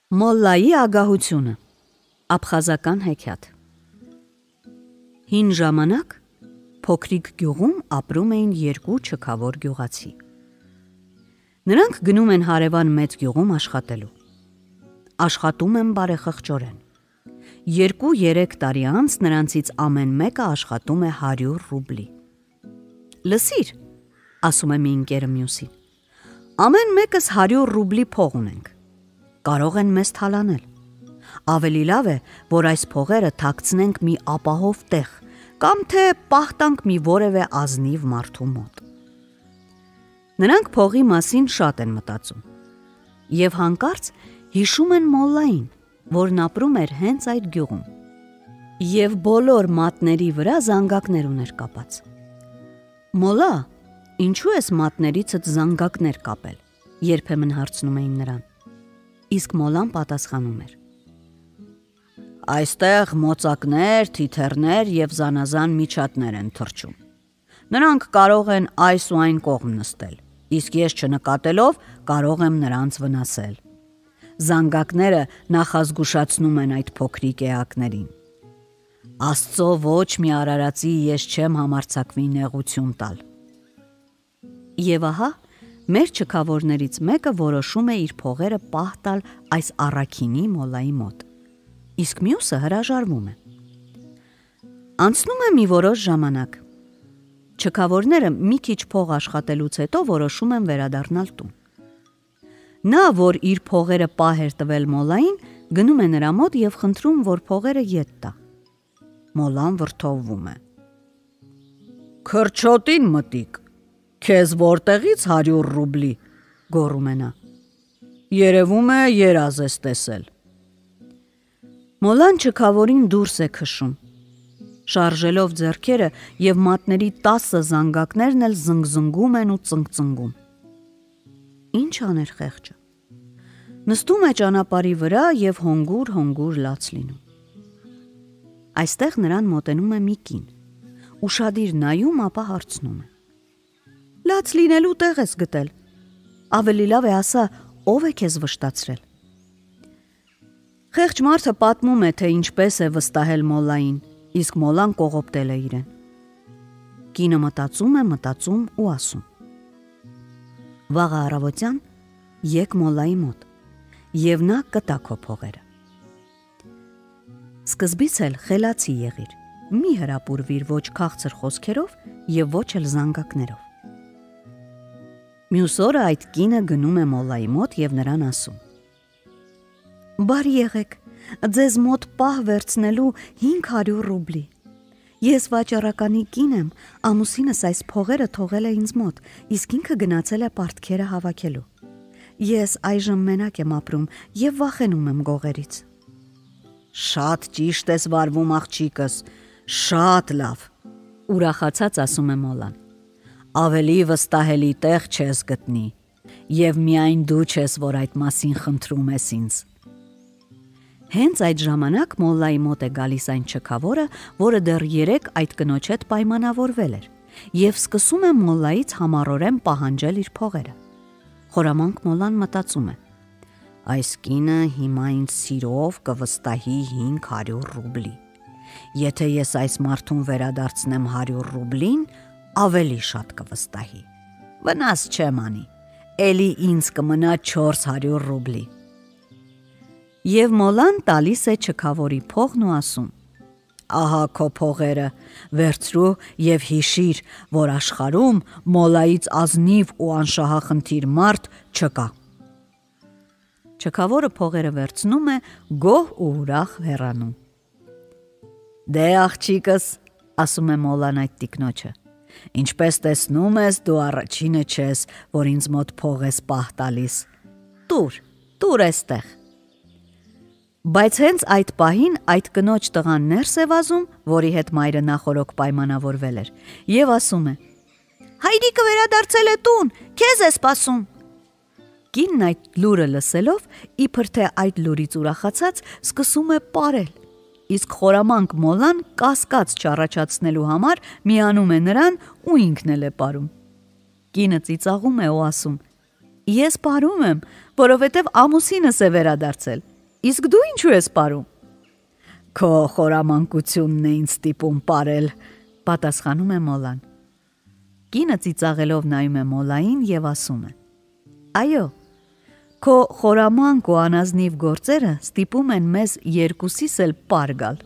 Մոլլայի ագահությունը, աբխազական հեքիաթ։ Հին ժամանակ փոքրիկ գյուղում ապրում էին երկու չքավոր գյուղացի։ Նրանք գնում են հարևան մեծ գյուղում աշխատելու։ Աշխատում են բարեխղճորեն։ 2-3 տարի անց նրանցից ամեն մեկը աշխատում է 100 ռուբլի։ Լսիր, ասում է մի ընկերը մյուսին, ամեն մեկս 100 ռուբլի փող ունենք։ Կարող են մեզ թալանել։ Ավելի լավ է, որ այս փողերը թաքցնենք մի ապահով տեղ կամ թե պահտանք մի որևէ ազնիվ մարդու մոտ։ Նրանք փողի մասին շատ են մտածում եւ հանկարծ հիշում են մոլլային, որն ապրում էր հենց այդ գյուղում եւ բոլոր մատների վրա զանգակներ ուներ կապած։ Մոլլա, ինչու ես մատներիցդ զանգակներ կապել, երբեմն հարցնում էին նրան։ Իսկ մոլլան պատասխանում էր. Այստեղ մոծակներ, թիթեռներ եւ զանազան միջատներ են թռչում։ Նրանք կարող են այս ու այն կողմ նստել, իսկ ես չնկատելով կարող եմ նրանց վնասել։ Զանգակները նախազգուշացնում են այդ փոքրիկ էակներին։ Աստծո ոչ մի արարածի ես չեմ համարձակվի նեղություն տալ։ Եվ ահա մեր չքավորներից մեկը որոշում է իր փողերը պահ տալ այս առաքինի մոլլայի մոտ, իսկ մյուսը հրաժարվում է։ Անցնում է մի որոշ ժամանակ։ Չքավորները մի քիչ փող աշխատելուց հետո որոշում են վերադառնալ տուն։ Նա, որ իր փողերը պահ էր տվել մոլլային, գնում է նրա մոտ եւ խնդրում, որ փողերը ետ տա։ Մոլլան վրդովվում է. Քրչոտին մտիկ, քեզ որտեղից 100 ռուբլի, գոռում է նա։ Երևում է երազ ես տեսել։ Մոլլան չքավորին դուրս է քշում, շարժելով ձեռքերը եւ մատների 10 զանգակներն էլ զնգզնգում են ու ծնգծնգում։ Ինչ աներ խեղճը։ Նստում է ճանապարհի վրա եւ հոնգուր լաց լինում։ Այստեղ նրան մոտենում է մի կին, ուշադիր նայում, ապա հարցնում է. Լաց լինելու տեղ ես գտել։ Ավելի լավ է ասա, ով է քեզ վշտացրել։ Խեղճ մարդը պատմում է, թե ինչպես է վստահել մոլլային, իսկ մոլլան կողոպտել է իրեն։ Կինը մտածում ու ասում. Վաղը առավոտյան եկ մոլլայի մոտ, եւ նա կտա քո փողերը։ Սկզբից էլ խելացի եղիր, մի հրապուրվիր ոչ քաղցր խոսքերով եւ ոչ էլ զանգակներով։ Մյուս օրը այդ կինը գնում է մոլլայի մոտ եւ նրան ասում. Բարի եղեք, ձեզ մոտ պահ վերցնելու 500 ռուբլի։ Ես վաճառականի կին եմ, ամուսինս այս փողերը թողել է ինձ մոտ, իսկ ինքը գնացել է պարտքերը հավաքելու։ Ես այժմ մենակ եմ ապրում եւ վախենում եմ գողերից։ Շատ ճիշտ ես վարվում, աղջիկս, շատ լավ, ուրախացած ասում է մոլլան։ Ավելի վստահելի տեղ չես գտնի, եւ միայն դու չես, որ այդ մասին խնդրում ես ինձ։ Հենց այդ ժամանակ մոլլայի մոտ է գալիս այն չքավորը, որը դեռ 3 այդ կնոջ հետ պայմանավորվել էր, եւ սկսում է մոլլայից համառորեն պահանջել իր փողերը։ Խորամանկ մոլլան մտածում է. այս կինը հիմա ինձ սիրով կվստահի 500 ռուբլի։ Եթե ես այս մարդուն վերադարձնեմ 100 ռուբլին, ավելի շատ կվստահի։ Վնաս չեմ անի, էլի ինձ կմնա 400 ռուբլի։ Եվ մոլլան տալիս է չքավորի փողն ու ասում. Ահա քո փողերը, վերցրու եւ հիշիր, որ աշխարհում մոլլայից ազնիվ ու անշահախնդիր մարդ չկա։ Չքավորը փողերը վերցնում է, գոհ ու ուրախ հեռանում։ Դե աղջիկս, ասում է մոլլան այդ տիկնոջը, ինչպես տեսնում ես, դու առաջինը չես, որ ինձ մոտ փող ես պահ տալիս։ Տուր էստեղ։ Բայց հենց այդ պահին այդ կնոջ տղան ներս է վազում, որի հետ մայրը նախորոք պայմանավորվել էր, եւ ասում է. Հայրիկը վերադարձել է տուն, քեզ է սպասում։ Կինն այդ լուրը լսելով, իբր թե այդ լուրից ուրախացած, սկսում է պարել, իսկ խորամանկ մոլլան կասկած չառաջացնելու համար միանում է նրան ու ինքն էլ է պարում։ Կինը ծիծաղում է ու ասում. Ես պարում եմ, որովհետև ամուսինս է վերադարձել, Իսկ դու ինչու ես պարում։ Քո խորամանկությունն է ինձ ստիպում պարել, պատասխանում է Մոլան։ Կինը ծիծաղելով նայում է Մոլային եւ ասում է. Այո, քո խորամանկ ու անազնիվ գործերը ստիպում են մեզ երկուսիս էլ պար գալ։